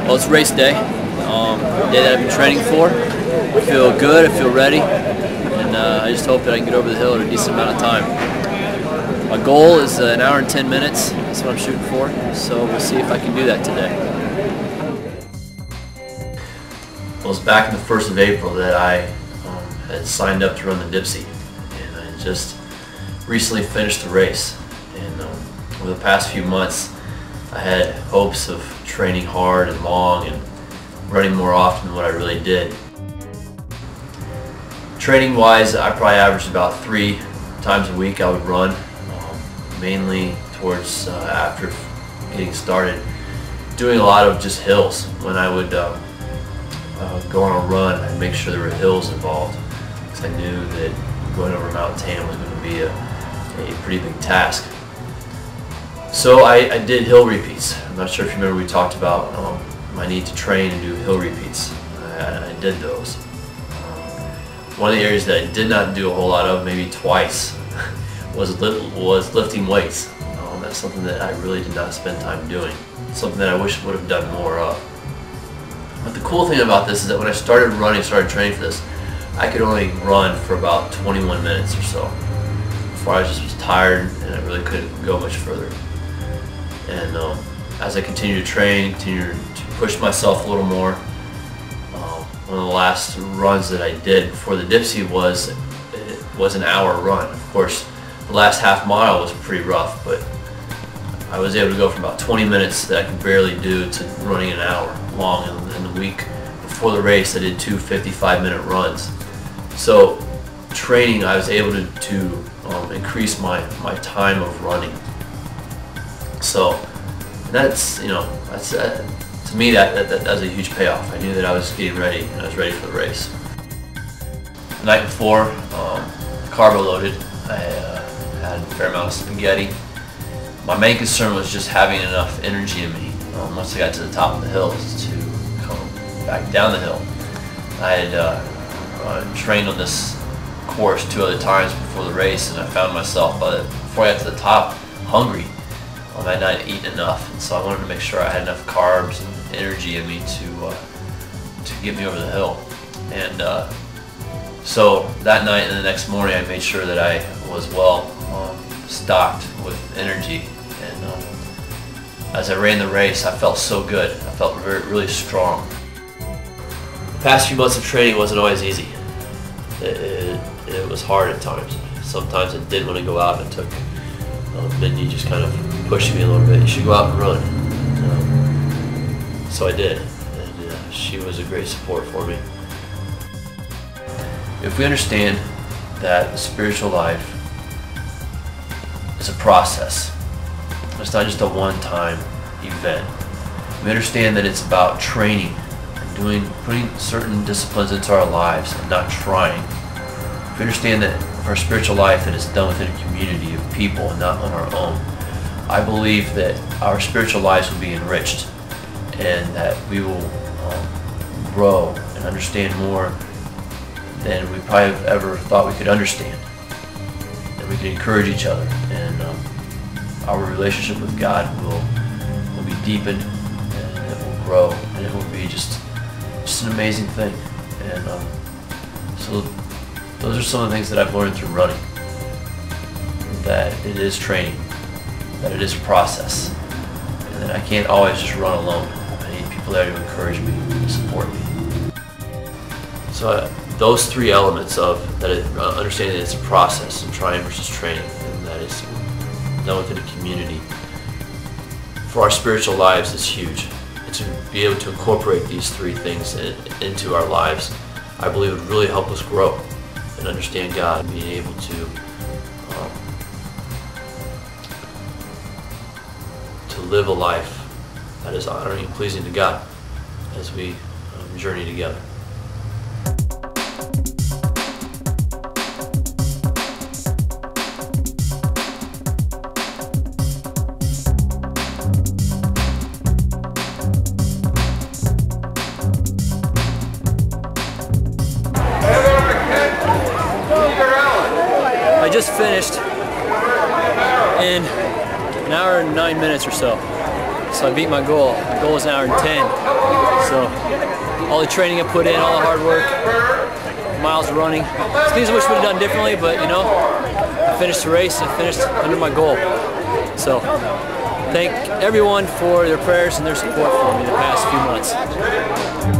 Well, it's race day. Day that I've been training for. I feel good, I feel ready, and I just hope that I can get over the hill in a decent amount of time. My goal is an hour and 10 minutes. That's what I'm shooting for, so we'll see if I can do that today. Well, it was back in the 1st of April that I had signed up to run the DipSea, and I just recently finished the race. And over the past few months, I had hopes of training hard and long and running more often than what I really did. Training wise, I probably averaged about 3 times a week I would run, mainly towards after getting started, doing a lot of just hills. When I would go on a run, I'd make sure there were hills involved, because I knew that going over Mount Tam was going to be a pretty big task. So I did hill repeats. I'm not sure if you remember we talked about my need to train and do hill repeats. I did those. One of the areas that I did not do a whole lot of, maybe twice, was lifting weights. That's something that I really did not spend time doing. Something that I wish I would have done more of. But the cool thing about this is that when I started training for this, I could only run for about 21 minutes or so before I just was tired and I really couldn't go much further. And as I continued to train, continued to push myself a little more, one of the last runs that I did before the DipSea was an hour run. Of course, the last half mile was pretty rough, but I was able to go from about 20 minutes that I could barely do to running an hour long. In the week before the race, I did 2 55-minute runs. So training, I was able to increase my time of running. So that's, to me that was a huge payoff. I knew that I was getting ready and I was ready for the race. The night before, carbo loaded, I had a fair amount of spaghetti. My main concern was just having enough energy in me once I got to the top of the hills to come back down the hill. I had trained on this course 2 other times before the race, and I found myself, before I got to the top, hungry. I had not eaten enough, and so I wanted to make sure I had enough carbs and energy in me to get me over the hill. And so that night and the next morning, I made sure that I was well stocked with energy. And as I ran the race, I felt so good. I felt really strong. The past few months of training wasn't always easy. It was hard at times. Sometimes I did want to go out, and it took Mindy just kind of pushed me a little bit. You should go out and run. So I did, and she was a great support for me. If we understand that the spiritual life is a process, it's not just a one-time event. We understand that it's about training and putting certain disciplines into our lives and not trying. If we understand that our spiritual life that is done within a community of people and not on our own, I believe that our spiritual lives will be enriched and that we will grow and understand more than we probably have ever thought we could understand. And we can encourage each other, and our relationship with God will be deepened, and it will grow, and it will be just an amazing thing. And so those are some of the things that I've learned through running. That it is training, that it is a process, and that I can't always just run alone. I need people there to encourage me, to support me. So those 3 elements of that, understanding that it's a process and trying versus training, and that it's done within a community, for our spiritual lives is huge. And to be able to incorporate these 3 things into our lives, I believe would really help us grow and understand God, and being able to live a life that is honoring and pleasing to God as we journey together. I just finished in an hour and 9 minutes or so. So I beat my goal. My goal was an hour and 10. So all the training I put in, all the hard work, miles of running, things I wish I would have done differently, but you know, I finished the race and finished under my goal. So thank everyone for their prayers and their support for me the past few months.